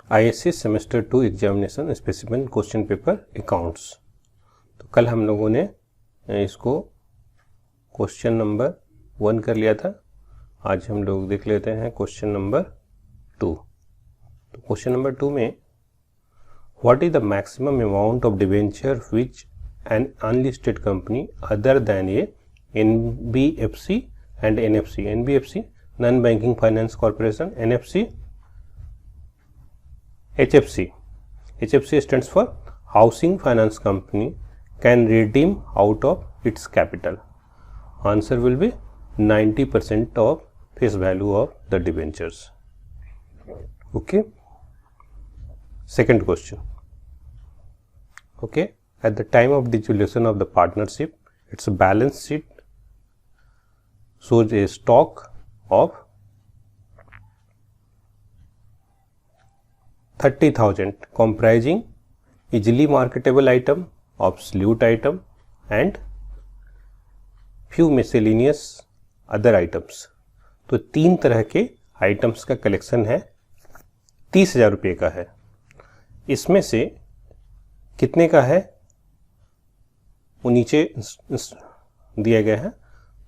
ISC semester 2 examination specific question paper accounts. तो कल हम लोगों ने इसको क्वेश्चन नंबर 1 कर लिया था। आज हम लोग देख लेते हैं क्वेश्चन नंबर 2। तो क्वेश्चन नंबर 2 में what is the maximum amount of debenture which N unlisted company other than A NBFC and NFC, NBFC non banking finance corporation, NFC HFC stands for Housing Finance Company can redeem out of its capital. Answer will be 90% of face value of the debentures. Okay. Second question. Okay. At the time of dissolution of the partnership, its balance sheet shows a stock of 30,000 comprising easily marketable item, obsolete item and few miscellaneous other items. तो 3 तरह के items का collection है, 30,000 रुपये का है। इसमें से कितने का है वो नीचे दिया गया है।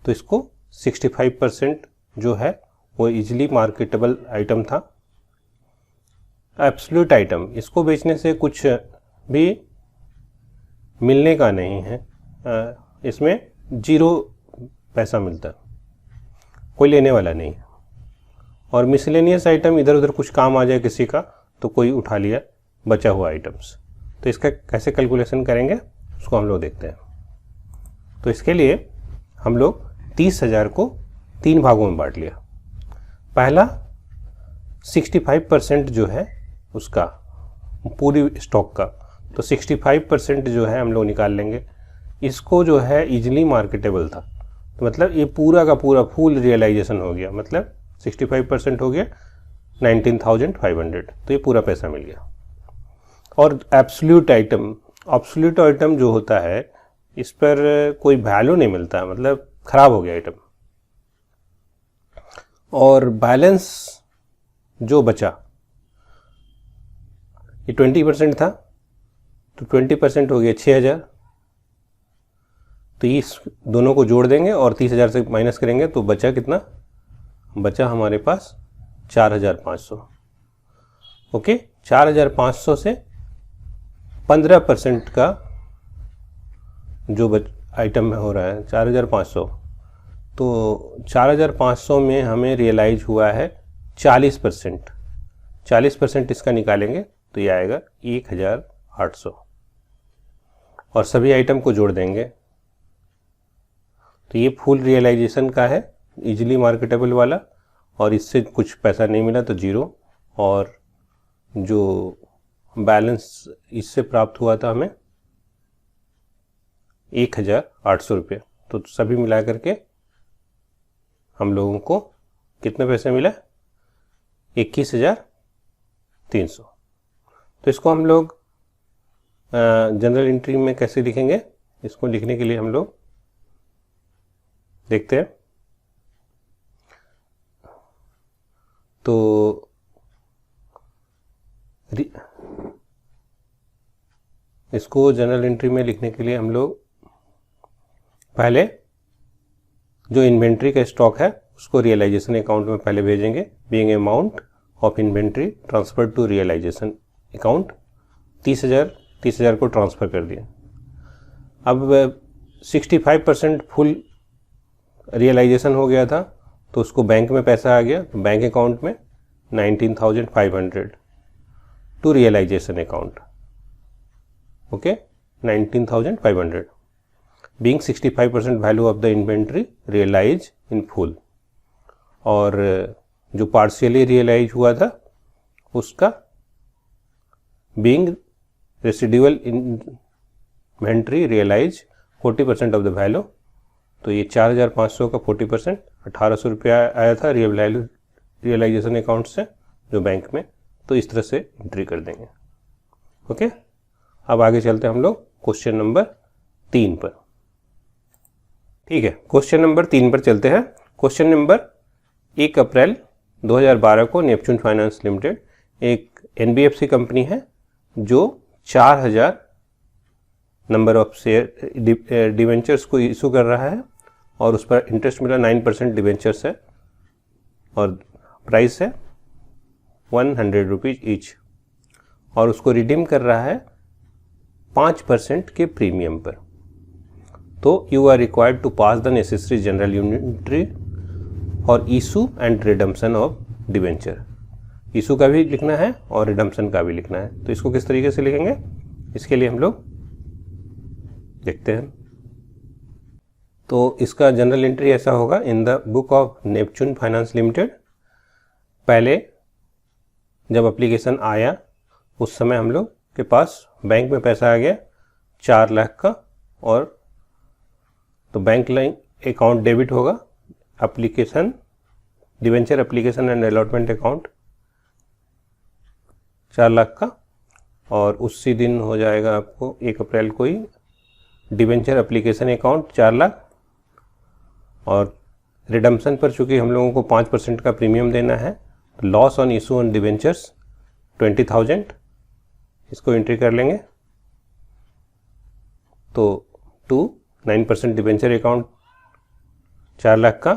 तो इसको 65% जो है वो इजीली मार्केटेबल आइटम था। एब्सोल्यूट आइटम, इसको बेचने से कुछ भी मिलने का नहीं है, इसमें 0 पैसा मिलता, कोई लेने वाला नहीं है। और मिसलेनियस आइटम, इधर उधर कुछ काम आ जाए किसी का तो कोई उठा लिया बचा हुआ आइटम्स। तो इसका कैसे कैलकुलेशन करेंगे उसको हम लोग देखते हैं। तो इसके लिए हम लोग 30,000 को 3 भागों में बांट लिया। पहला 65% जो है उसका पूरी स्टॉक का, तो 65% जो है हम लोग निकाल लेंगे। इसको जो है इजीली मार्केटेबल था, तो मतलब ये पूरा का पूरा फुल रियलाइजेशन हो गया, मतलब 65% हो गया 19,500, तो ये पूरा पैसा मिल गया। और एब्सोल्यूट आइटम जो होता है इस पर कोई वैल्यू नहीं मिलता, मतलब खराब हो गया आइटम। और बैलेंस जो बचा ये 20% था, तो 20% हो गया 6,000। तो इस दोनों को जोड़ देंगे और 30,000 से माइनस करेंगे तो बचा कितना, बचा हमारे पास 4,500। ओके, 4,500 से 15% का जो आइटम में हो रहा है 4,500, तो 4,500 में हमें रियलाइज हुआ है 40%। 40% इसका निकालेंगे तो ये आएगा 1,800 और सभी आइटम को जोड़ देंगे तो ये फुल रियलाइजेशन का है, इजीली मार्केटेबल वाला, और इससे कुछ पैसा नहीं मिला तो 0, और जो बैलेंस इससे प्राप्त हुआ था हमें 1,800 रुपये। तो सभी मिला करके हम लोगों को कितने पैसे मिला, 21,300। तो इसको हम लोग जनरल एंट्री में कैसे लिखेंगे, इसको लिखने के लिए हम लोग देखते हैं। तो इसको जनरल एंट्री में लिखने के लिए हम लोग पहले जो इन्वेंट्री का स्टॉक है उसको रियलाइजेशन अकाउंट में पहले भेजेंगे। Being amount of inventory transfer to realisation account, 30,000 को ट्रांसफ़र कर दिया। अब 65% फुल रियलाइजेशन हो गया था तो उसको बैंक में पैसा आ गया, तो बैंक अकाउंट में 19,500 to realisation account. Okay, 19,500 being 65% value of the inventory realise in full. और जो पार्शियली रियलाइज हुआ था उसका being residual inventory realise 40% of the value. तो ये 4,500 का 40% 1,800 रुपया आया था रियलाइजेशन अकाउंट से जो बैंक में, तो इस तरह से एंट्री कर देंगे। ओके, अब आगे चलते हैं हम लोग क्वेश्चन नंबर 3 पर। ठीक है, क्वेश्चन नंबर 3 पर चलते हैं। क्वेश्चन नंबर 1 अप्रैल 2012 को नेपच्यून फाइनेंस लिमिटेड एक NBFC कंपनी है जो 4000 नंबर ऑफ शेयर डिवेंचर्स को इशू कर रहा है और उस पर इंटरेस्ट मिला 9% डिवेंचर्स है और प्राइस है 100 रुपीज ईच और उसको रिडीम कर रहा है 5% के प्रीमियम पर। तो you are required to pass the necessary journal entry और issue and redemption of debenture. Issue का भी लिखना है और रिडम्पशन का भी लिखना है। तो इसको किस तरीके से लिखेंगे, इसके लिए हम लोग देखते हैं। तो इसका जनरल एंट्री ऐसा होगा, इन the book of Neptune finance limited. पहले जब एप्लीकेशन आया उस समय हम लोग के पास बैंक में पैसा आ गया 4 लाख का, और तो बैंक लाइन अकाउंट डेबिट होगा, application debenture application and allotment account 4 lakh का, और उसी दिन हो जाएगा आपको 1 अप्रैल को ही डिवेंचर एप्लीकेशन अकाउंट 4 लाख, और रिडम्पशन पर चूंकि हम लोगों को 5% का प्रीमियम देना है तो loss on issue on debentures 20,000, इसको एंट्री कर लेंगे। तो 9% डिवेंचर अकाउंट 4 लाख का,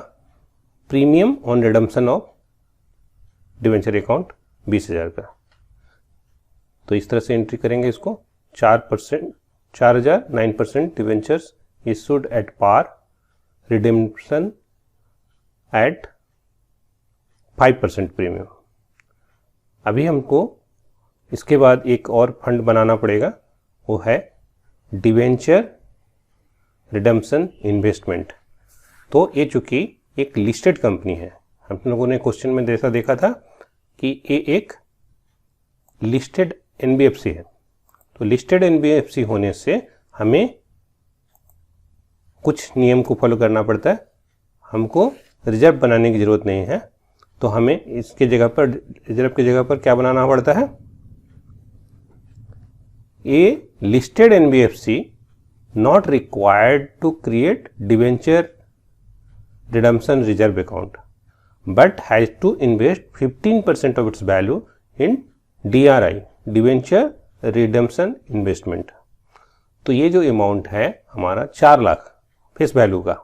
premium on redemption of debenture account 20,000 का। तो इस तरह से एंट्री करेंगे इसको, 4,000 9% debentures issued at par, redemption at 5% premium. अभी हमको इसके बाद एक और फंड बनाना पड़ेगा, वो है डिवेंचर रिडम्पशन इन्वेस्टमेंट। तो ये चूंकि एक लिस्टेड कंपनी है, हम लोगों ने क्वेश्चन में जैसा देखा था कि ये एक लिस्टेड NBFC है। तो लिस्टेड NBFC होने से हमें कुछ नियम को फॉलो करना पड़ता है, हमको रिजर्व बनाने की जरूरत नहीं है। तो हमें इसके जगह पर, रिजर्व की जगह पर क्या बनाना पड़ता है, a listed NBFC not required to create debenture redemption reserve account but has to invest 15% of its value in DRI, debenture redemption investment. तो ये जो अमाउंट है हमारा 4 लाख फेस वैल्यू का,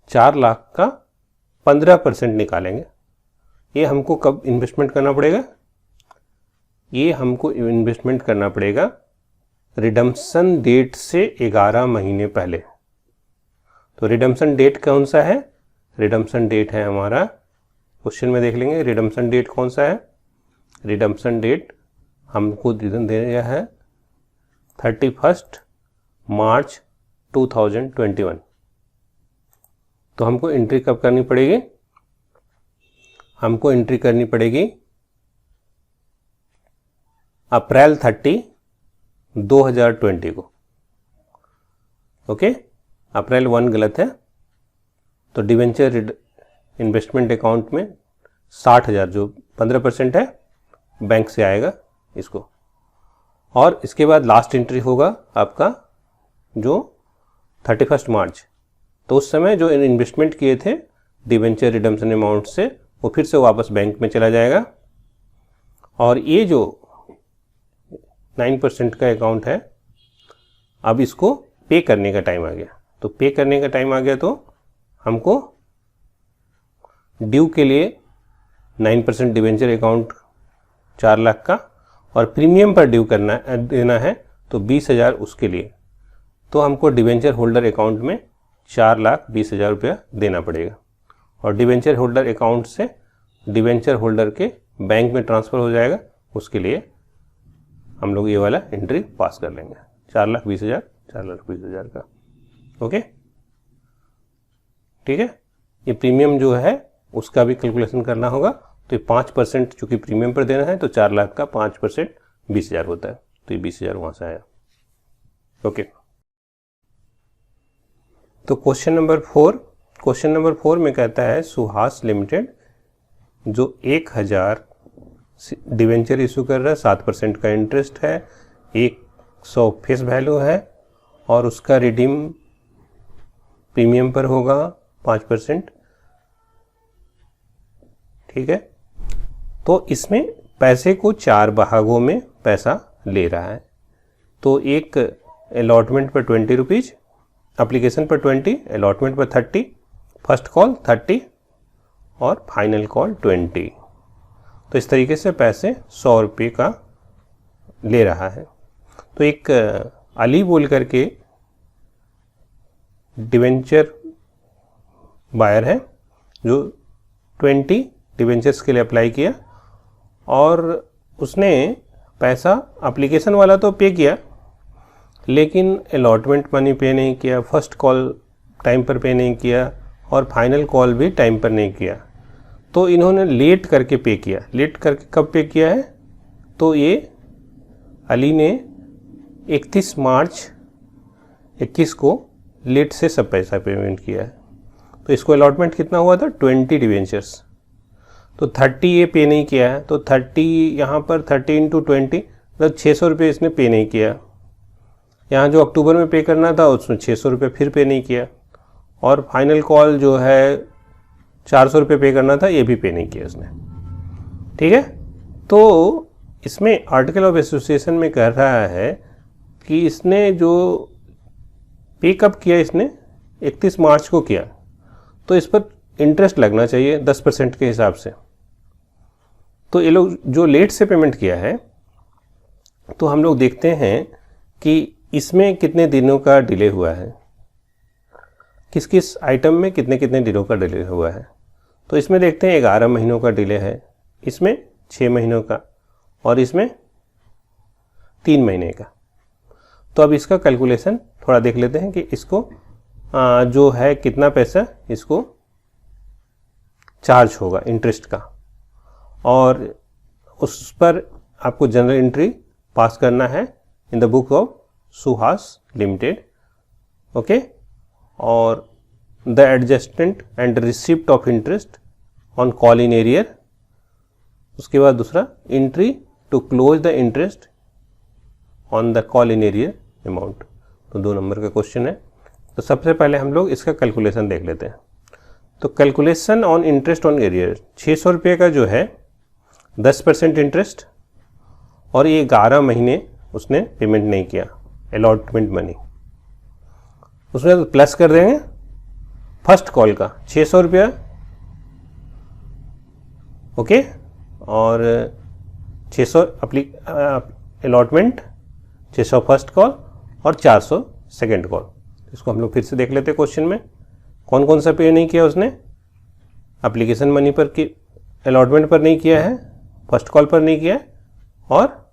4 लाख का 15% निकालेंगे। ये हमको कब इन्वेस्टमेंट करना पड़ेगा, ये हमको इन्वेस्टमेंट करना पड़ेगा रिडम्पशन डेट से 11 महीने पहले। तो रिडम्पशन डेट कौन सा है, रिडम्पशन डेट है हमारा, क्वेश्चन में देख लेंगे रिडम्पशन डेट कौन सा है। रिडम्पशन डेट हमको दे दिया है 31 मार्च 2021। तो हमको एंट्री कब करनी पड़ेगी, हमको एंट्री करनी पड़ेगी अप्रैल 30, 2020 को। ओके, अप्रैल 1 गलत है। तो डिवेंचर इन्वेस्टमेंट अकाउंट में 60,000 जो 15% है बैंक से आएगा इसको, और इसके बाद लास्ट एंट्री होगा आपका जो 31 मार्च। तो उस समय जो इन्वेस्टमेंट किए थे डिवेंचर रिडम्पशन अमाउंट से, वो फिर से वापस बैंक में चला जाएगा, और ये जो 9% का अकाउंट है अब इसको पे करने का टाइम आ गया। तो पे करने का टाइम आ गया तो हमको ड्यू के लिए 9% डिवेंचर अकाउंट 4 लाख का, और प्रीमियम पर ड्यू देना है तो 20,000 उसके लिए। तो हमको डिवेंचर होल्डर अकाउंट में 4,20,000 रुपया देना पड़ेगा, और डिवेंचर होल्डर अकाउंट से डिवेंचर होल्डर के बैंक में ट्रांसफ़र हो जाएगा। उसके लिए हम लोग ये वाला एंट्री पास कर लेंगे, 4,20,000 4,20,000 का। ओके, ठीक है। ये प्रीमियम जो है उसका भी कैलकुलेशन करना होगा। तो ये 5% चूंकि प्रीमियम पर देना है तो 4 लाख का 5% 20,000 होता है। तो ये 20,000 वहां से आया। ओके, तो क्वेश्चन नंबर 4 में कहता है सुहास लिमिटेड जो 1,000 डिवेंचर इशू कर रहा है, 7% का इंटरेस्ट है, 100 फेस वैल्यू है, और उसका रिडीम प्रीमियम पर होगा 5%। ठीक है, तो इसमें पैसे को 4 भागों में पैसा ले रहा है। तो एक अलॉटमेंट पर 20 रुपीज़, एप्लीकेशन पर 20, अलॉटमेंट पर 30, फर्स्ट कॉल 30 और फाइनल कॉल 20। तो इस तरीके से पैसे 100 रुपये का ले रहा है। तो एक अली बोल करके डिवेंचर बायर है जो 20 डिवेंचर्स के लिए अप्लाई किया और उसने पैसा एप्लीकेशन वाला तो पे किया, लेकिन अलॉटमेंट मनी पे नहीं किया, फर्स्ट कॉल टाइम पर पे नहीं किया और फाइनल कॉल भी टाइम पर नहीं किया। तो इन्होंने लेट करके पे किया। लेट करके कब पे किया है? तो ये अली ने 31 मार्च 21 को लेट से सब पैसा पेमेंट किया है। तो इसको अलॉटमेंट कितना हुआ था? 20 डिवेंचर्स। तो 30 ये पे नहीं किया है, तो 30 यहाँ पर 30 × 20 मतलब 600 रुपये इसने पे नहीं किया। यहाँ जो अक्टूबर में पे करना था उसमें 600 रुपये फिर पे नहीं किया, और फाइनल कॉल जो है 400 रुपये पे करना था, ये भी पे नहीं किया उसने। ठीक है, तो इसमें आर्टिकल ऑफ एसोसिएशन में कह रहा है कि इसने जो पे कब किया, इसने 31 मार्च को किया, तो इस पर इंटरेस्ट लगना चाहिए 10% के हिसाब से। तो ये लोग जो लेट से पेमेंट किया है, तो हम लोग देखते हैं कि इसमें कितने दिनों का डिले हुआ है, किस किस आइटम में कितने कितने दिनों का डिले हुआ है। तो इसमें देखते हैं 11 महीनों का डिले है, इसमें 6 महीनों का और इसमें 3 महीने का। तो अब इसका कैलकुलेशन थोड़ा देख लेते हैं कि इसको जो है कितना पैसा इसको चार्ज होगा इंटरेस्ट का, और उस पर आपको जनरल एंट्री पास करना है in the book of Suhas limited. Okay, और the adjustment and receipt of interest on call in arrear. उसके बाद दूसरा entry to close the interest on the call in arrear amount. तो 2 नंबर का question है। तो सबसे पहले हम लोग इसका कैलकुलेशन देख लेते हैं। तो calculation on interest on arrear, 600 रुपये का जो है 10% इंटरेस्ट, और ये 11 महीने उसने पेमेंट नहीं किया अलॉटमेंट मनी, उसमें तो प्लस कर देंगे फर्स्ट कॉल का 600 रुपया। ओके, और 600 अलॉटमेंट, 600 फर्स्ट कॉल और 400 सेकेंड कॉल। इसको हम लोग फिर से देख लेते हैं क्वेश्चन में कौन कौन सा पे नहीं किया उसने। एप्लीकेशन मनी पर की अलॉटमेंट पर नहीं किया है, फर्स्ट कॉल पर नहीं किया है और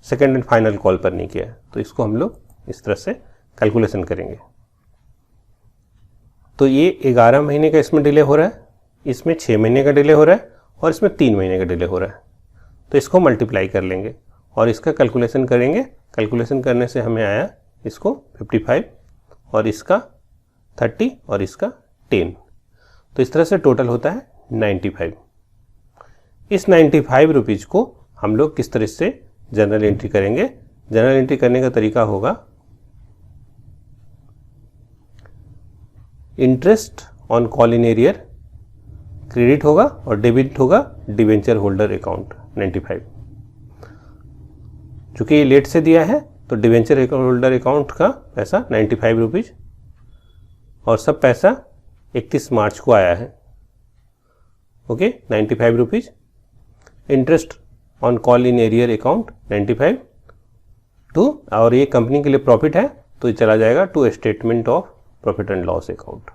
सेकेंड एंड फाइनल कॉल पर नहीं किया है। तो इसको हम लोग इस तरह से कैलकुलेशन करेंगे। तो ये 11 महीने का इसमें डिले हो रहा है, इसमें 6 महीने का डिले हो रहा है और इसमें 3 महीने का डिले हो रहा है। तो इसको मल्टीप्लाई कर लेंगे और इसका कैलकुलेशन करेंगे। कैलकुलेशन करने से हमें आया इसको 55 और इसका 30 और इसका 10। तो इस तरह से टोटल होता है 95। इस 95 रुपीज़ को हम लोग किस तरह से जनरल एंट्री करेंगे? जनरल एंट्री करने का तरीका होगा interest on call in arrear credit होगा और डेबिट होगा डिवेंचर होल्डर अकाउंट 95। चूंकि ये लेट से दिया है तो डिवेंचर होल्डर अकाउंट का पैसा 95 रुपीज़ और सब पैसा 31 मार्च को आया है। Okay, 95 rupees. Interest on call in arrear account 95 to, और ये कंपनी के लिए प्रॉफिट है तो ये चला जाएगा to statement of profit and loss account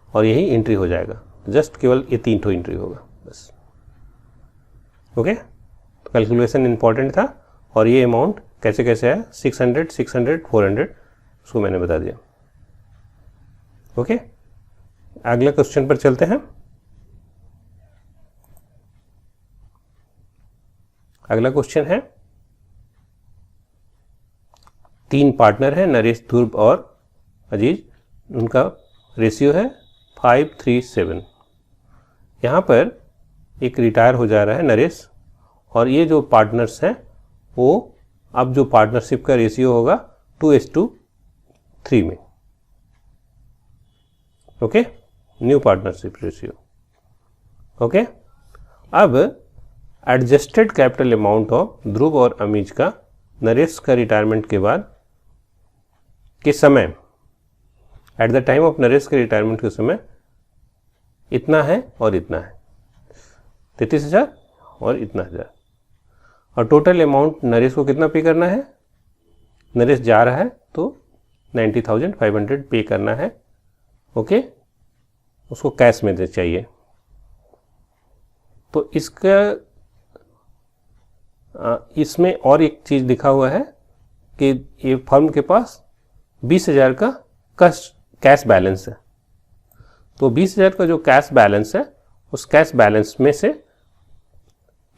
और यही एंट्री हो जाएगा। जस्ट केवल ये 3 ठो एंट्री होगा बस। ओके, तो कैलकुलेशन इंपॉर्टेंट था और ये अमाउंट कैसे कैसे है 600, 600, 400 उसको मैंने बता दिया। ओके, अगले क्वेश्चन पर चलते हैं। अगला क्वेश्चन है, 3 पार्टनर है नरेश, ध्रुव और अजीज, उनका रेशियो है 5:3:7। यहाँ पर एक रिटायर हो जा रहा है नरेश और ये जो पार्टनर्स हैं वो अब जो पार्टनरशिप का रेशियो होगा 2:3 में। Okay, new partnership ratio. Okay, अब एडजस्टेड कैपिटल अमाउंट ऑफ ध्रुव और अमीज का नरेश का रिटायरमेंट के बाद के समय, at the time of Naresh के रिटायरमेंट के समय इतना है और इतना है, 33,000 और इतना 1000। और टोटल अमाउंट नरेश को कितना पे करना है, नरेश जा रहा है तो 90,500 पे करना है। ओके, उसको कैश में दे चाहिए। तो इसमें और एक चीज लिखा हुआ है कि ये फर्म के पास 20,000 का कैश बैलेंस है। तो 20,000 का जो कैश बैलेंस है, उस कैश बैलेंस में से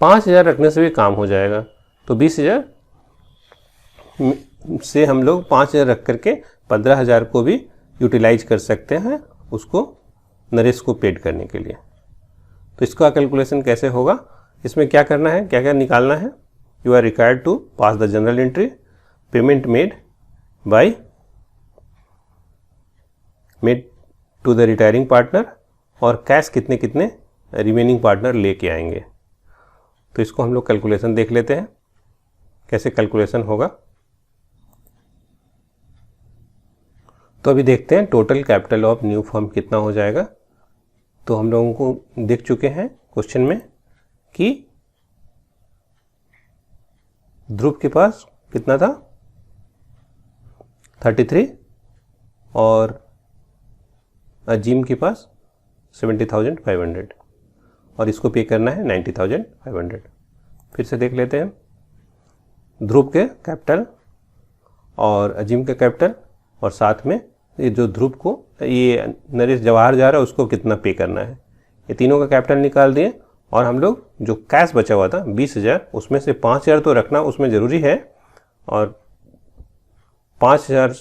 5,000 रखने से भी काम हो जाएगा। तो 20,000 से हम लोग 5,000 रख करके 15,000 को भी यूटिलाइज कर सकते हैं उसको नरेश को पेड करने के लिए। तो इसका कैलकुलेशन कैसे होगा, इसमें क्या करना है, क्या क्या निकालना है। You are required to pass the journal entry, payment made to the retiring partner, और कैश कितने कितने रिमेनिंग पार्टनर लेके आएंगे। तो इसको हम लोग कैलकुलेशन देख लेते हैं कैसे कैलकुलेशन होगा। तो अभी देखते हैं total capital of new firm कितना हो जाएगा। तो हम लोगों को देख चुके हैं क्वेश्चन में कि ध्रुव के पास कितना था 33 और अजीम के पास 70,500 और इसको पे करना है 90,500। फिर से देख लेते हैं ध्रुव के कैपिटल और अजीम के कैपिटल, और साथ में ये जो ध्रुव को ये नरेश जवाहर जा रहा है उसको कितना पे करना है। ये तीनों का कैपिटल निकाल दिए और हम लोग जो कैश बचा हुआ था 20,000, उसमें से 5,000 तो रखना उसमें ज़रूरी है, और 5,000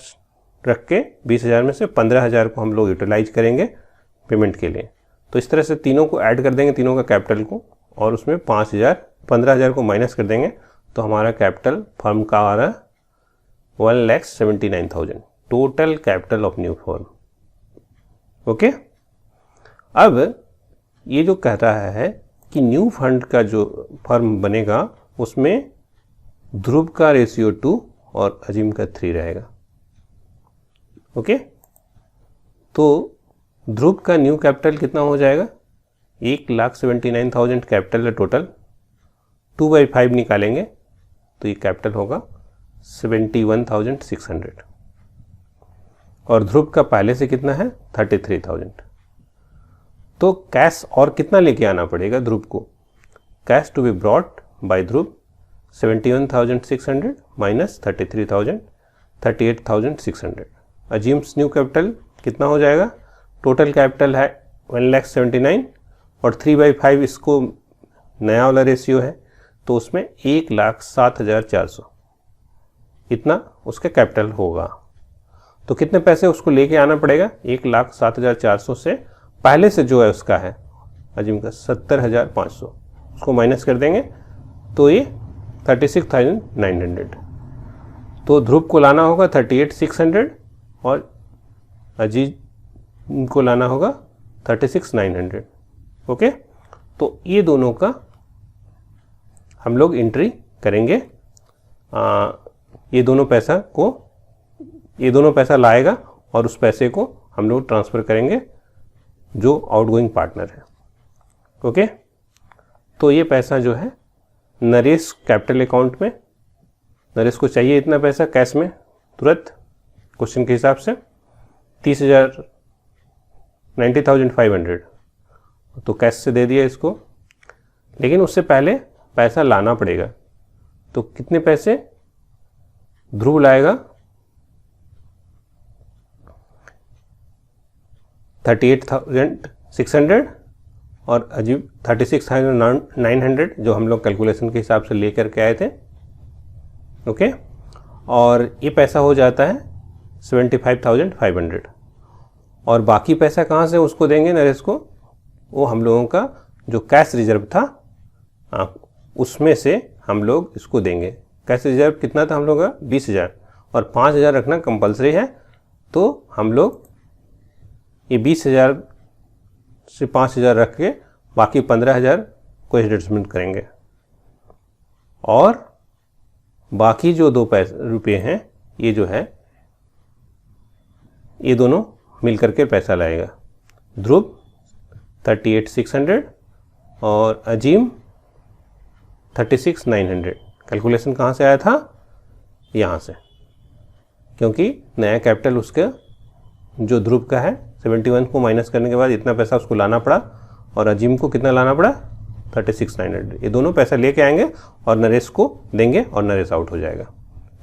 रख के 20,000 में से 15,000 को हम लोग यूटिलाइज करेंगे पेमेंट के लिए। तो इस तरह से तीनों को ऐड कर देंगे, तीनों का कैपिटल को, और उसमें 15,000 को माइनस कर देंगे। तो हमारा कैपिटल फर्म का आ रहा है 1,79,000, total capital of new firm. Okay, अब ये जो कह रहा है कि न्यू फंड का जो फर्म बनेगा उसमें ध्रुव का रेशियो 2 और अजीम का 3 रहेगा। ओके, तो ध्रुव का न्यू कैपिटल कितना हो जाएगा, 1,79,000 कैपिटल है टोटल, 2/5 निकालेंगे तो ये कैपिटल होगा 71,600, और ध्रुव का पहले से कितना है 33,000। तो कैश और कितना लेके आना पड़ेगा ध्रुव को, cash to be brought by Dhruv 71,600 minus 33,000, 38,600। Azim's new capital कितना हो जाएगा, टोटल कैपिटल है 1,79,000 और 3/5 इसको नया वाला रेशियो है, तो उसमें 1,07,400 इतना उसका कैपिटल होगा। तो कितने पैसे उसको लेके आना पड़ेगा, 1,07,400 से पहले से जो है उसका है अजीम का 70,500, उसको माइनस कर देंगे तो ये 36,900। तो ध्रुव को लाना होगा 38,600 और अजीम को लाना होगा 36,900। ओके, तो ये दोनों का हम लोग एंट्री करेंगे। ये दोनों पैसा लाएगा और उस पैसे को हम लोग ट्रांसफ़र करेंगे जो आउटगोइंग पार्टनर है। ओके, तो ये पैसा जो है नरेश कैपिटल अकाउंट में, नरेश को चाहिए इतना पैसा कैश में तुरंत क्वेश्चन के हिसाब से 90,500 तो कैश से दे दिया इसको, लेकिन उससे पहले पैसा लाना पड़ेगा। तो कितने पैसे ध्रुव लाएगा, 38,600 और अजीब 36,900 जो हम लोग कैलकुलेशन के हिसाब से लेकर के आए थे। ओके, और ये पैसा हो जाता है 75,500, और बाकी पैसा कहाँ से उसको देंगे नरेश को, वो हम लोगों का जो कैश रिजर्व था उसमें से हम लोग इसको देंगे। कैश रिजर्व कितना था हम लोग का 20,000 और 5,000 रखना कंपलसरी है, तो हम लोग ये 20,000 से 5,000 रख के बाकी 15,000 को एडजस्टमेंट करेंगे। और बाकी जो 2 रुपये हैं ये जो है ये दोनों मिलकर के पैसा लाएगा। ध्रुव 38,600 और अजीम 36,900। कैलकुलेशन कहाँ से आया था? यहाँ से, क्योंकि नया कैपिटल उसका जो ध्रुव का है 71 को माइनस करने के बाद इतना पैसा उसको लाना पड़ा और अजीम को कितना लाना पड़ा? 36,900। ये दोनों पैसा लेके आएंगे और नरेश को देंगे और नरेश आउट हो जाएगा।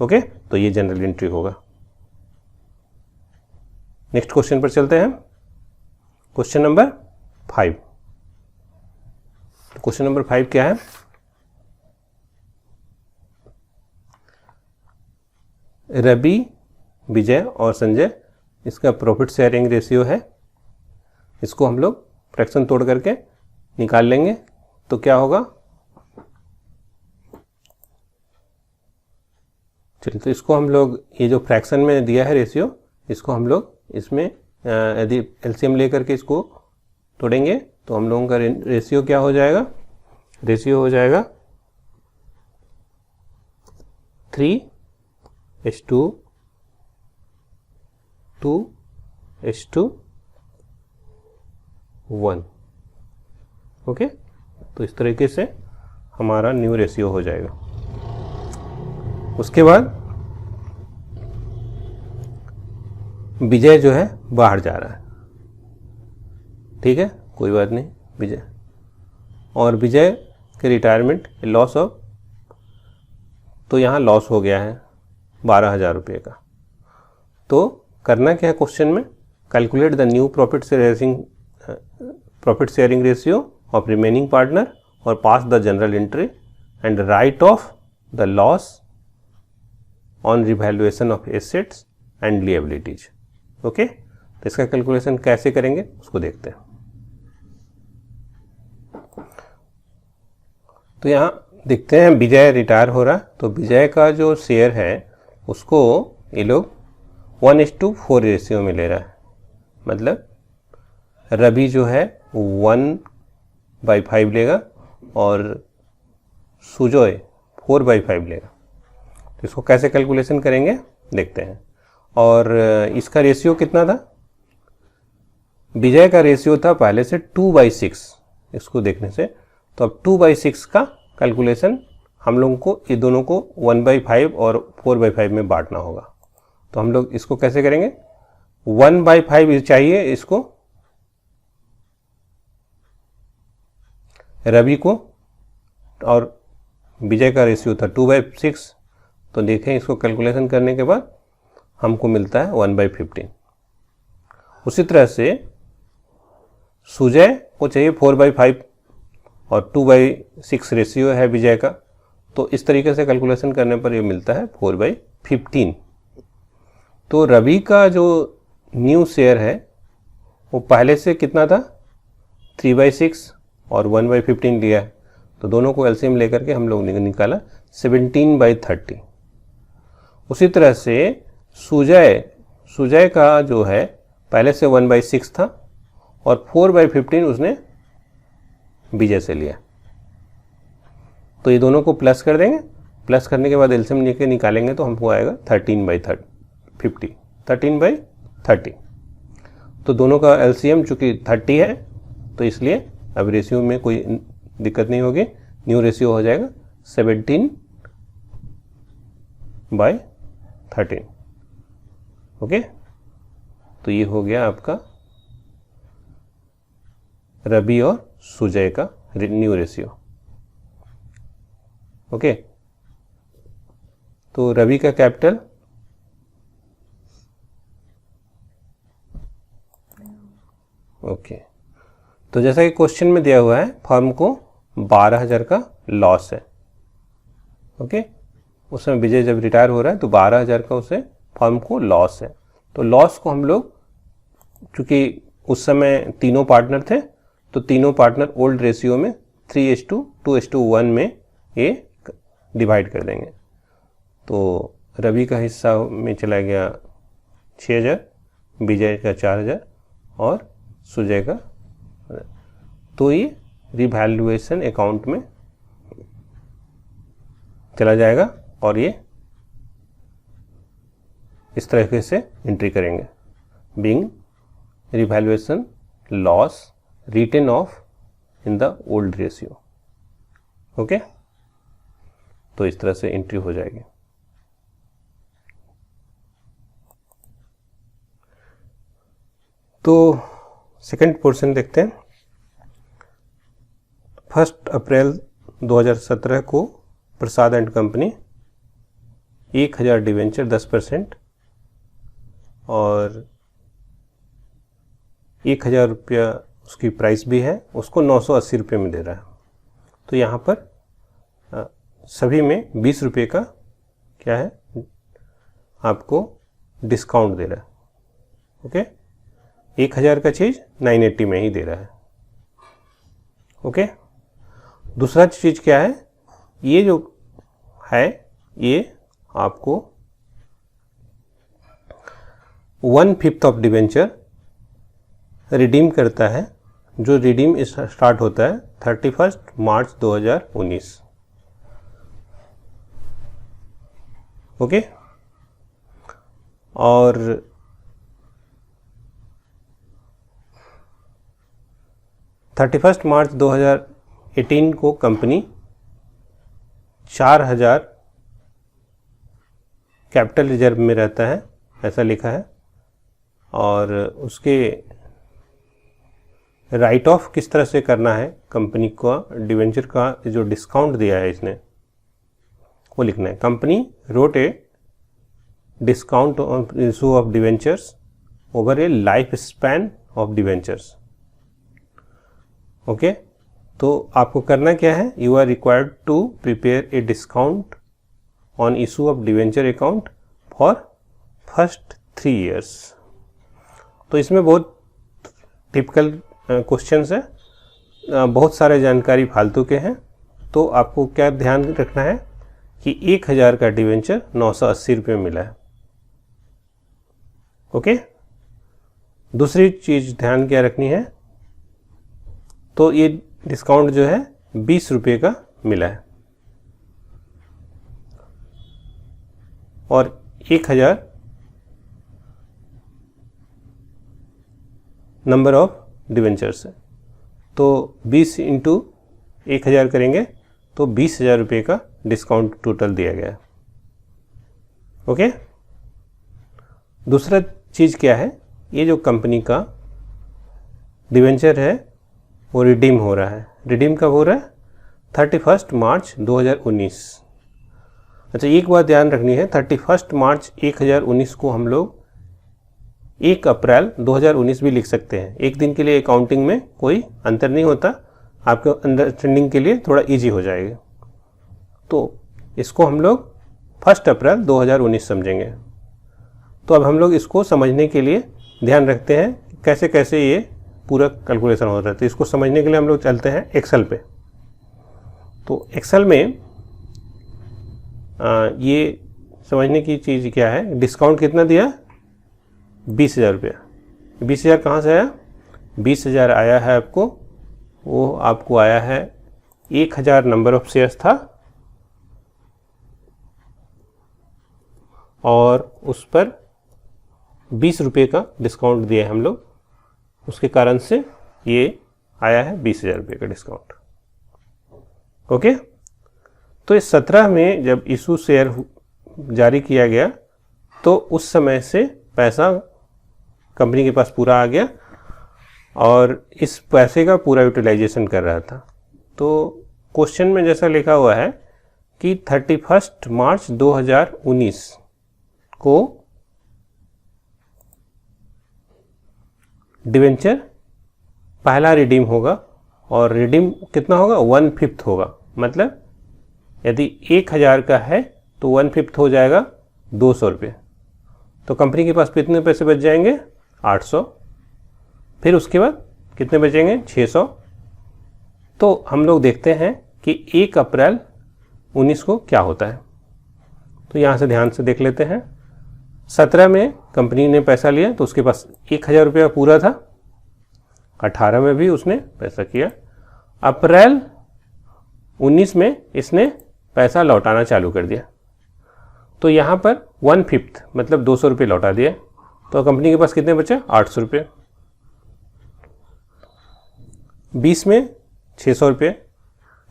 ओके, तो ये जनरल एंट्री होगा। नेक्स्ट क्वेश्चन पर चलते हैं। Question number 5। क्वेश्चन नंबर 5 क्या है? रवि, विजय और संजय, इसका प्रॉफिट शेयरिंग रेशियो है। इसको हम लोग फ्रैक्शन तोड़ करके निकाल लेंगे तो क्या होगा? चलिए, तो इसको हम लोग ये जो फ्रैक्शन में दिया है रेशियो, इसको हम लोग इसमें यदि एलसीएम लेकर के इसको तोड़ेंगे तो हम लोगों का रेशियो क्या हो जाएगा? रेशियो हो जाएगा 3:2:1। ओके, तो इस तरीके से हमारा न्यू रेशियो हो जाएगा। उसके बाद विजय जो है बाहर जा रहा है, ठीक है, कोई बात नहीं, विजय और विजय के रिटायरमेंट लॉस ऑफ, तो यहाँ लॉस हो गया है 12,000 रुपये का। तो करना क्या है क्वेश्चन में? Calculate the new profit sharing ratio of remaining partner और pass the journal entry and write off the loss on revaluation of assets and liabilities. Okay, तो इसका कैलकुलेशन कैसे करेंगे उसको देखते हैं। तो यहाँ देखते हैं विजय रिटायर हो रहा, तो विजय का जो शेयर है उसको ये लोग 1:4 रेशियो में ले रहा है। मतलब रवि जो है 1/5 लेगा और सुजय 4/5 लेगा। तो इसको कैसे कैलकुलेशन करेंगे देखते हैं। और इसका रेशियो कितना था? विजय का रेशियो था पहले से 2/6। इसको देखने से तो अब 2/6 का कैलकुलेशन हम लोगों को ये दोनों को 1/5 और 4/5 में बांटना होगा। तो हम लोग इसको कैसे करेंगे? 1/5 चाहिए इसको रवि को और विजय का रेशियो था 2/6। तो देखें इसको कैलकुलेशन करने के बाद हमको मिलता है 1/15। उसी तरह से सुजय को चाहिए 4/5 और 2/6 रेशियो है विजय का। तो इस तरीके से कैलकुलेशन करने पर ये मिलता है 4/15। तो रवि का जो न्यू शेयर है वो पहले से कितना था? 3/6 और 1/15 लिया है। तो दोनों को एलसीएम लेकर के हम लोग ने निकाला 17/30। उसी तरह से सुजय का जो है पहले से 1/6 था और 4/15 उसने विजय से लिया। तो ये दोनों को प्लस कर देंगे। प्लस करने के बाद एलसीएम लेके निकालेंगे तो हमको आएगा 13/30। तो दोनों का एलसीएम चूंकि 30 है तो इसलिए अब रेशियो में कोई दिक्कत नहीं होगी। न्यू रेशियो हो जाएगा 17/13। ओके, तो ये हो गया आपका रवि और सुजय का न्यू रेशियो। ओके, तो रवि का कैपिटल ओके, तो जैसा कि क्वेश्चन में दिया हुआ है फर्म को 12,000 का लॉस है। ओके, उस समय विजय जब रिटायर हो रहा है तो 12,000 का उसे फर्म को लॉस है। तो लॉस को हम लोग चूंकि उस समय तीनों पार्टनर थे तो तीनों पार्टनर ओल्ड रेशियो में 3:2:1 में ये डिवाइड कर देंगे। तो रवि का हिस्सा में चला गया 6,000, विजय का 4,000 और सुजय का। तो ये रिवैल्यूएशन अकाउंट में चला जाएगा और ये इस तरीके से एंट्री करेंगे, being revaluation loss written off in the old ratio. Okay, तो इस तरह से एंट्री हो जाएगी। तो सेकंड पोर्शन देखते हैं। 1 अप्रैल 2017 को प्रसाद एंड कंपनी 1000 डिवेंचर 10% और 1000 रुपया उसकी प्राइस भी है, उसको 980 रुपये में दे रहा है। तो यहाँ पर सभी में 20 रुपये का क्या है, आपको डिस्काउंट दे रहा है। ओके, 1000 का चीज़ 980 में ही दे रहा है। ओके, दूसरा चीज़ क्या है, ये जो है ये आपको 1/5 ऑफ डिवेंचर रिडीम करता है, जो रिडीम स्टार्ट होता है 31 मार्च 2019। ओके, और मार्च 2018 को कंपनी 4000 कैपिटल रिजर्व में रहता है, ऐसा लिखा है। और उसके राइट ऑफ किस तरह से करना है, कंपनी का डिवेंचर का जो डिस्काउंट दिया है इसने वो लिखना है। Company wrote a discount of issue of debentures over a life span of debentures. Okay, तो आपको करना क्या है, you are required to prepare a discount on issue of debenture account for first 3 years। तो इसमें बहुत टिपिकल क्वेश्चंस है, बहुत सारे जानकारी फालतू के हैं। तो आपको क्या ध्यान रखना है कि 1000 का डिवेंचर 980 रुपये में मिला है। ओके, दूसरी चीज ध्यान क्या रखनी है, तो ये डिस्काउंट जो है 20 रुपये का मिला है और 1000 नंबर ऑफ डिवेंचर्स है। तो 20 इंटू 1000 करेंगे तो 20,000 रुपये का डिस्काउंट टोटल दिया गया है। ओके, दूसरा चीज़ क्या है, ये जो कंपनी का डिवेंचर है वो रिडीम हो रहा है। रिडीम कब हो रहा है, 31 मार्च 2019। अच्छा, एक बात ध्यान रखनी है, 31 मार्च 2019 को हम लोग 1 अप्रैल 2019 भी लिख सकते हैं। एक दिन के लिए अकाउंटिंग में कोई अंतर नहीं होता, आपके अंडरस्टैंडिंग के लिए थोड़ा इजी हो जाएगा। तो इसको हम लोग 1 अप्रैल 2019 समझेंगे। तो अब हम लोग इसको समझने के लिए ध्यान रखते हैं कैसे कैसे ये पूरा कैलकुलेशन हो रहा है। तो इसको समझने के लिए हम लोग चलते हैं एक्सेल पे। तो एक्सेल में ये समझने की चीज़ क्या है, डिस्काउंट कितना दिया, 20,000 रुपया। 20,000 कहाँ से आया, 20,000 आया है आपको, वो आपको आया है 1000 नंबर ऑफ शेयर्स था और उस पर 20 रुपये का डिस्काउंट दिया है हम लोग, उसके कारण से ये आया है 20,000 रुपये का डिस्काउंट। ओके, तो इस 17 में जब इशू शेयर जारी किया गया तो उस समय से पैसा कंपनी के पास पूरा आ गया और इस पैसे का पूरा यूटिलाइजेशन कर रहा था। तो क्वेश्चन में जैसा लिखा हुआ है कि 31 मार्च 2019 को डिवेंचर पहला रिडीम होगा और रिडीम कितना होगा, 1/5 होगा। मतलब यदि 1000 का है तो 1/5 हो जाएगा 200 रुपये। तो कंपनी के पास कितने पैसे बच जाएंगे, 800। फिर उसके बाद कितने बचेंगे, 600। तो हम लोग देखते हैं कि 1 अप्रैल 19 को क्या होता है। तो यहाँ से ध्यान से देख लेते हैं। 17 में कंपनी ने पैसा लिया तो उसके पास 1000 रुपया पूरा था। 18 में भी उसने पैसा किया। अप्रैल 19 में इसने पैसा लौटाना चालू कर दिया। तो यहाँ पर 1/5 मतलब 200 रुपये लौटा दिया। तो कंपनी के पास कितने बचे? 800 रुपये। 20 में 600 रुपये,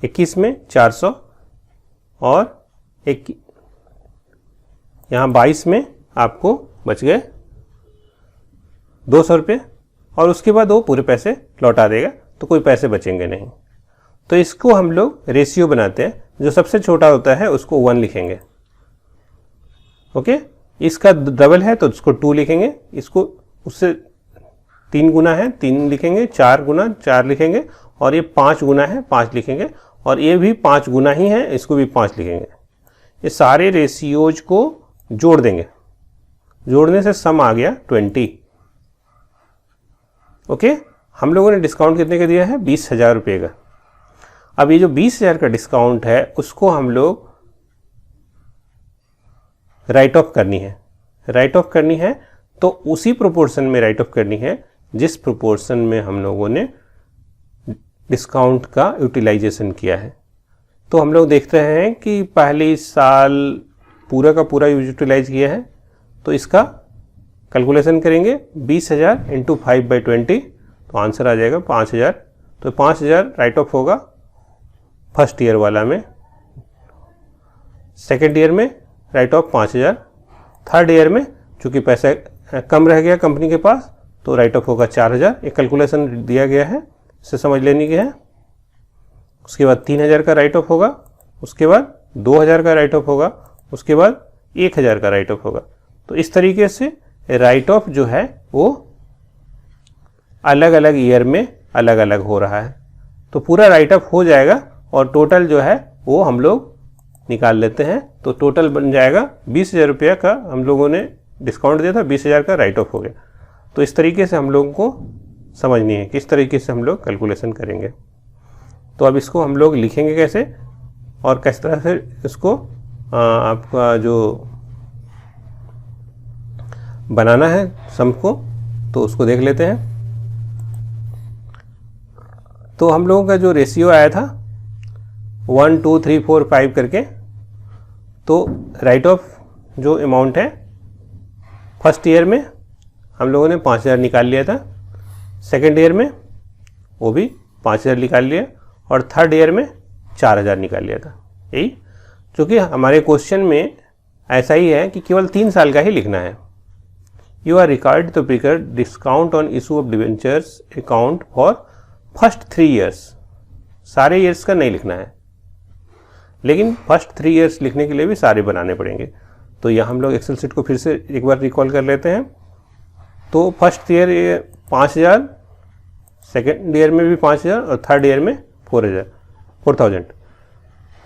21 में 400 और यहाँ 22 में आपको बच गए 200 रुपये और उसके बाद वो पूरे पैसे लौटा देगा, तो कोई पैसे बचेंगे नहीं। तो इसको हम लोग रेशियो बनाते हैं, जो सबसे छोटा होता है उसको 1 लिखेंगे। ओके, इसका डबल है तो उसको 2 लिखेंगे, इसको उससे 3 गुना है 3 लिखेंगे, 4 गुना 4 लिखेंगे और ये 5 गुना है 5 लिखेंगे और ये भी 5 गुना ही है, इसको भी 5 लिखेंगे। ये सारे रेशियोज को जोड़ देंगे, जोड़ने से सम आ गया 20। ओके, हम लोगों ने डिस्काउंट कितने का दिया है? 20,000 रुपये का। अब ये जो 20,000 का डिस्काउंट है उसको हम लोग राइट ऑफ करनी है। राइट ऑफ करनी है तो उसी प्रोपोर्शन में राइट ऑफ करनी है जिस प्रोपोर्शन में हम लोगों ने डिस्काउंट का यूटिलाइजेशन किया है। तो हम लोग देखते हैं कि पहले साल पूरा का पूरा यूटिलाइज किया है, तो इसका कैलकुलेशन करेंगे 20,000 इंटू 5/20, तो आंसर आ जाएगा 5,000। तो 5,000 राइट ऑफ होगा फर्स्ट ईयर वाला में, सेकेंड ईयर में राइट ऑफ 5,000, थर्ड ईयर में चूंकि पैसा कम रह गया कंपनी के पास तो राइट ऑफ होगा 4,000। एक कैलकुलेशन दिया गया है, इसे समझ लेने की है। उसके बाद 3,000 का राइट ऑफ होगा, उसके बाद 2,000 का राइट ऑफ होगा, उसके बाद 1,000 का राइट ऑफ होगा। तो इस तरीके से राइट ऑफ जो है वो अलग अलग ईयर में अलग अलग हो रहा है। तो पूरा राइट ऑफ हो जाएगा और टोटल जो है वो हम लोग निकाल लेते हैं। तो टोटल बन जाएगा 20,000 रुपये का, हम लोगों ने डिस्काउंट दिया था, 20,000 का राइट ऑफ हो गया। तो इस तरीके से हम लोगों को समझनी है किस तरीके से हम लोग कैलकुलेशन करेंगे। तो अब इसको हम लोग लिखेंगे कैसे और किस तरह से इसको आपका जो बनाना है सम को, तो उसको देख लेते हैं। तो हम लोगों का जो रेशियो आया था 1 2 3 4 5 करके, तो राइट ऑफ जो अमाउंट है फर्स्ट ईयर में हम लोगों ने 5,000 निकाल लिया था, सेकेंड ईयर में वो भी 5,000 निकाल लिया और थर्ड ईयर में 4,000 निकाल लिया था। यही चूँकि हमारे क्वेश्चन में ऐसा ही है कि केवल 3 साल का ही लिखना है। You are required to prepare discount on issue of debentures account for first 3 years. सारे ईयर्स का नहीं लिखना है, लेकिन फर्स्ट 3 ईयर्स लिखने के लिए भी सारे बनाने पड़ेंगे। तो यहाँ हम लोग एक्सेल शीट को फिर से एक बार रिकॉल कर लेते हैं। तो फर्स्ट ईयर 5,000, सेकेंड ईयर में भी 5,000 और थर्ड ईयर में 4,000।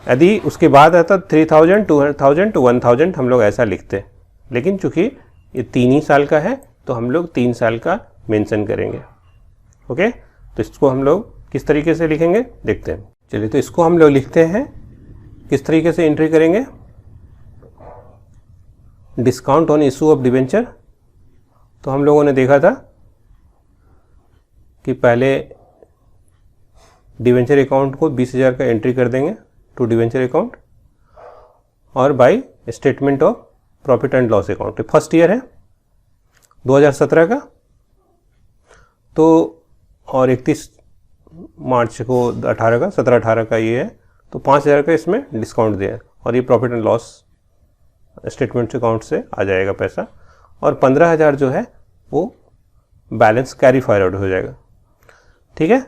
यदि उसके बाद आता 3,000, 2,000 to 1,000 हम लोग ऐसा लिखते हैं, लेकिन चूंकि ये 3 ही साल का है तो हम लोग 3 साल का मेंशन करेंगे। ओके, तो इसको हम लोग किस तरीके से लिखेंगे देखते हैं। चलिए, तो इसको हम लोग लिखते हैं किस तरीके से एंट्री करेंगे। Discount on issue of debenture, तो हम लोगों ने देखा था कि पहले डिवेंचर अकाउंट को 20,000 का एंट्री कर देंगे टू डिवेंचर अकाउंट और by statement of profit and loss account. First year है 2017 का, तो और 31 मार्च को 17-18 का ये है, तो 5,000 का इसमें डिस्काउंट दिया है और ये profit and loss statement account से आ जाएगा पैसा, और 15,000 जो है वो बैलेंस कैरी फॉरवर्ड हो जाएगा। ठीक है,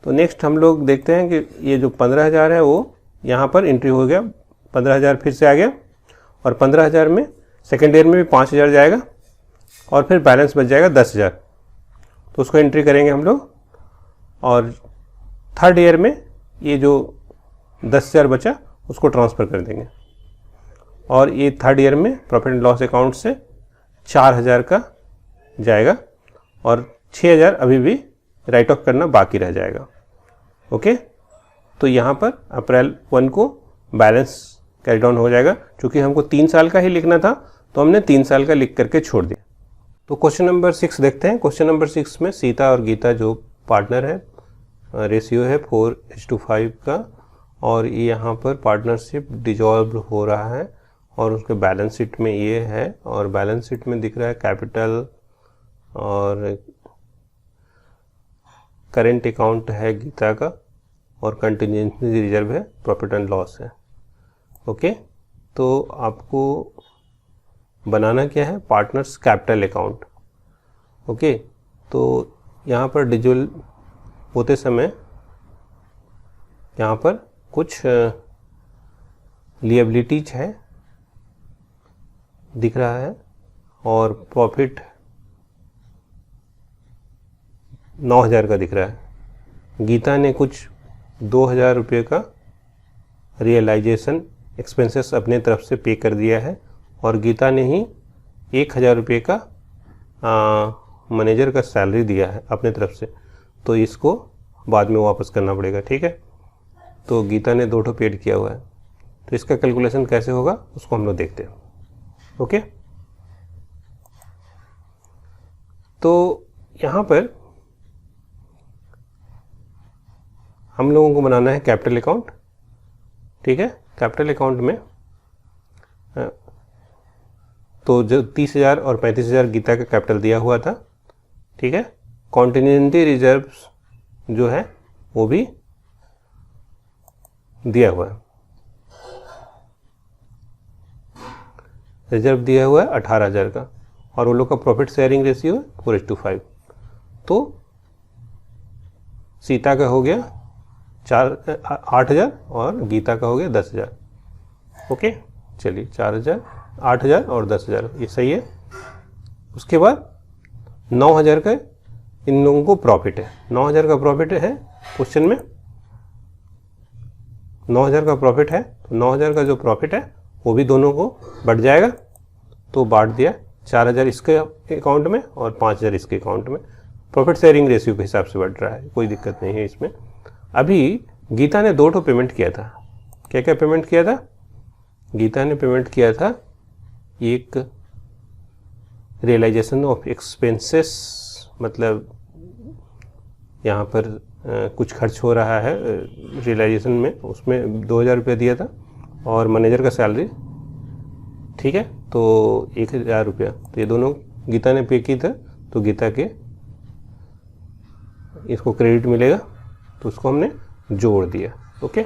तो नेक्स्ट हम लोग देखते हैं कि ये जो 15,000 है वो यहाँ पर एंट्री हो गया, 15,000 फिर से आ गया और 15,000 में सेकेंड ईयर में भी 5,000 जाएगा और फिर बैलेंस बच जाएगा 10,000, तो उसको एंट्री करेंगे हम लोग। और थर्ड ईयर में ये जो 10,000 बचा उसको ट्रांसफ़र कर देंगे और ये थर्ड ईयर में प्रॉफिट एंड लॉस अकाउंट से 4,000 का जाएगा और 6,000 अभी भी राइट ऑफ करना बाकी रह जाएगा। ओके, तो यहाँ पर अप्रैल 1 को बैलेंस कैरी डाउन हो जाएगा। चूँकि हमको 3 साल का ही लिखना था तो हमने 3 साल का लिख करके छोड़ दिया। तो क्वेश्चन नंबर 6 देखते हैं। क्वेश्चन नंबर 6 में सीता और गीता जो पार्टनर है, रेशियो है 4:5 का और ये यहाँ पर पार्टनरशिप डिजॉल्व हो रहा है और उसके बैलेंस शीट में ये है, और बैलेंस शीट में दिख रहा है कैपिटल और करेंट अकाउंट है गीता का, और कंटिजेंसी रिजर्व है, प्रॉफिट एंड लॉस है। ओके, तो आपको बनाना क्या है, पार्टनर्स कैपिटल अकाउंट। ओके, तो यहाँ पर डिजॉल्व होते समय यहाँ पर कुछ लिएबिलिटीज है दिख रहा है, और प्रॉफिट 9,000 का दिख रहा है। गीता ने कुछ 2,000 रुपये का रियलाइजेशन एक्सपेंसेस अपने तरफ से पे कर दिया है, और गीता ने ही 1,000 रुपये का मैनेजर का सैलरी दिया है अपने तरफ से, तो इसको बाद में वापस करना पड़ेगा। ठीक है, तो गीता ने 2 पेड किया हुआ है, तो इसका कैलकुलेशन कैसे होगा उसको हम लोग देखते हैं। ओके, तो यहाँ पर हम लोगों को बनाना है कैपिटल अकाउंट। ठीक है, कैपिटल अकाउंट में तो जो 30,000 और 35,000 गीता का कैपिटल दिया हुआ था। ठीक है, कॉन्टिजेंसी रिजर्व्स जो है वो भी दिया हुआ है, रिजर्व दिया हुआ है 18,000 का, और वो लोग का प्रॉफिट शेयरिंग रेशियो है 4:5। तो सीता का हो गया 8,000 और गीता का हो गया 10,000। ओके, चलिए 4,000, 8,000 और 10,000, ये सही है। उसके बाद 9,000 का इन लोगों को प्रॉफिट है। 9,000 का प्रॉफिट है क्वेश्चन में, 9,000 का प्रॉफिट है, तो 9,000 का जो प्रॉफिट है वो भी दोनों को बढ़ जाएगा, तो बांट दिया 4,000 इसके अकाउंट में और 5,000 इसके अकाउंट में। प्रॉफिट शेयरिंग रेशियो के हिसाब से बढ़ रहा है, कोई दिक्कत नहीं है इसमें। अभी गीता ने 2 पेमेंट किया था। क्या क्या पेमेंट किया था? गीता ने पेमेंट किया था एक रियलाइजेशन ऑफ एक्सपेंसेस, मतलब यहाँ पर कुछ खर्च हो रहा है रियलाइजेशन में, उसमें 2,000 रुपये दिया था, और मैनेजर का सैलरी। ठीक है, तो 1,000 रुपया, तो ये दोनों गीता ने पे की था, तो गीता के इसको क्रेडिट मिलेगा, तो उसको हमने जोड़ दिया। ओके,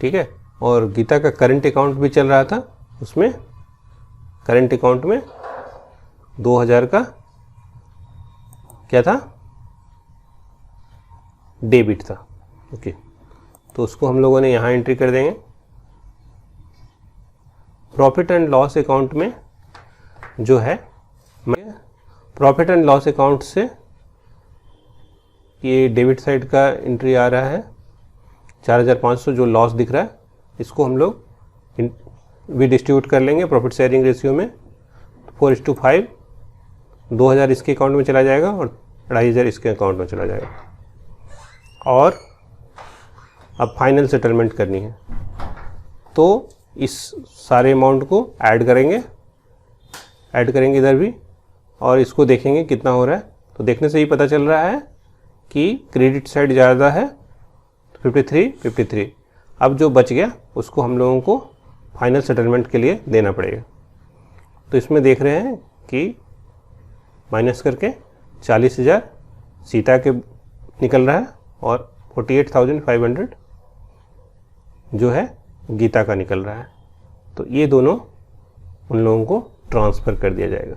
ठीक है, और गीता का करंट अकाउंट भी चल रहा था, उसमें करंट अकाउंट में 2,000 का क्या था, डेबिट था। ओके, तो उसको हम लोगों ने यहाँ एंट्री कर देंगे। प्रॉफिट एंड लॉस अकाउंट में जो है, प्रॉफिट एंड लॉस अकाउंट से ये डेबिट साइड का एंट्री आ रहा है 4,500, जो लॉस दिख रहा है इसको हम लोग भी डिस्ट्रीब्यूट कर लेंगे प्रॉफिट शेयरिंग रेशियो में। 4:5, 2,000 इसके अकाउंट में चला जाएगा और 2,500 इसके अकाउंट में चला जाएगा। और अब फाइनल सेटलमेंट करनी है, तो इस सारे अमाउंट को ऐड करेंगे इधर भी, और इसको देखेंगे कितना हो रहा है। तो देखने से ही पता चल रहा है कि क्रेडिट साइड ज़्यादा है, 53। अब जो बच गया उसको हम लोगों को फाइनल सेटलमेंट के लिए देना पड़ेगा। तो इसमें देख रहे हैं कि माइनस करके 40,000 सीता के निकल रहा है, और 48,500 जो है गीता का निकल रहा है। तो ये दोनों उन लोगों को ट्रांसफ़र कर दिया जाएगा।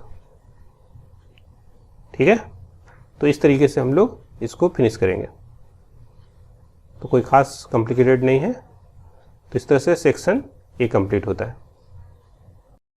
ठीक है, तो इस तरीके से हम लोग इसको फिनिश करेंगे। तो कोई ख़ास कॉम्प्लिकेटेड नहीं है। तो इस तरह से सेक्शन ए कंप्लीट होता है।